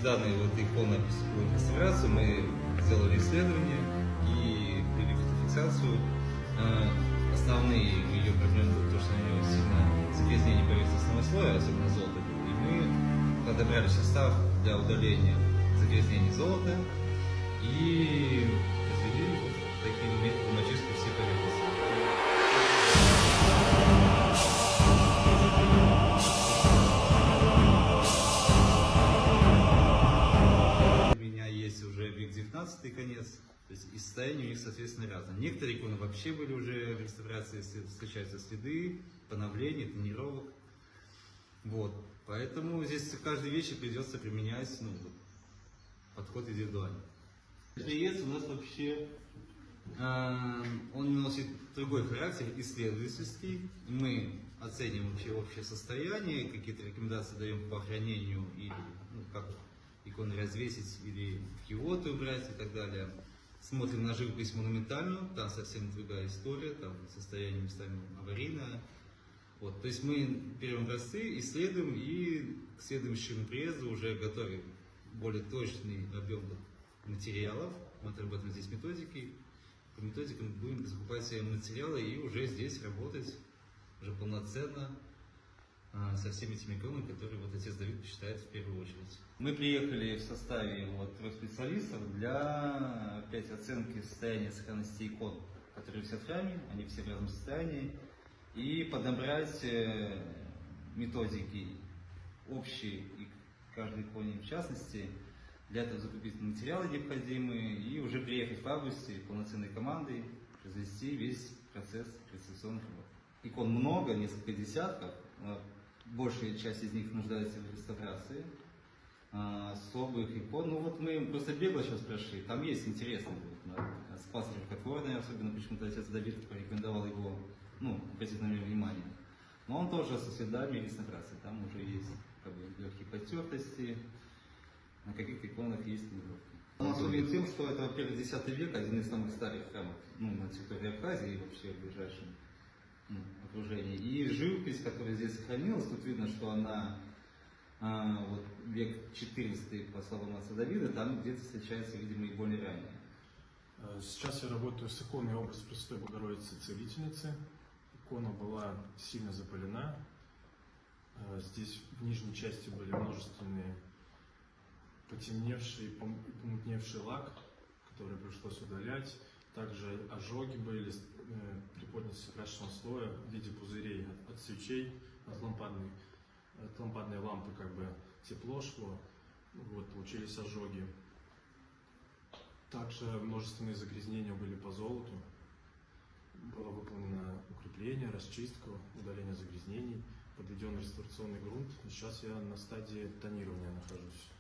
данные вот иконы реставрации мы сделали исследование и привели фотофиксацию. Основные ее проблемы то, что у нее сильно загрязнение поверхностного слоя, особенно золота. И мы подобрали состав для удаления загрязнений золота и произвели вот таким методом очистки всей поверхности. У меня есть уже век 19 конец, то есть и состояние у них, соответственно, разное. Некоторые иконы вообще были уже в реставрации, встречаются следы, поновления, тонировок. Вот. Поэтому здесь каждой вещи придется применять подход индивидуальный. Приезд у нас вообще он носит другой характер, исследовательский. Мы оцениваем вообще общее состояние, какие-то рекомендации даем по охранению, или как иконы развесить или в киоты убрать и так далее. Смотрим на живопись монументальную, там совсем другая история, там состояние местами аварийное. Вот, то есть мы берем образцы, исследуем и к следующему приезду уже готовим более точный объем материалов. Мы отработаем здесь методики. По методикам будем закупать себе материалы и уже здесь работать уже полноценно со всеми этими иконами, которые вот отец Давид посчитает в первую очередь. Мы приехали в составе трех специалистов для опять оценки состояния сохранности икон, которые висят в храме, они все в разном состоянии, и подобрать методики общие и каждой иконе в частности. Для этого закупить материалы необходимые и уже приехать в августе полноценной командой, произвести весь процесс реставрационных работ. Икон много, несколько десятков, большая часть из них нуждается в реставрации. Особых икон, мы просто бегло сейчас прошли, там есть интересные, Спас Рукотворный, особенно почему-то отец Давид порекомендовал его, обратить на него внимание. Но он тоже со следами реставрации, там уже есть легкие потертости. На каких иконах есть тонировки. Он особен тем, что это, во-первых, X век, один из самых старых храмов на территории Абхазии и вообще в ближайшем окружении. И живопись, которая здесь сохранилась, тут видно, что она век 14, по словам отца Давида, там где-то встречается, видимо, и более ранее. Сейчас я работаю с иконой образ Пресвятой Богородицы Целительницы. Икона была сильно запылена. Здесь в нижней части были множественные потемневший и помутневший лак, который пришлось удалять. Также ожоги были при плотности красочного слоя в виде пузырей от свечей, от лампадной лампы тепло шло, получились ожоги. Также множественные загрязнения были по золоту. Было выполнено укрепление, расчистка, удаление загрязнений, подведен реставрационный грунт. И сейчас я на стадии тонирования нахожусь.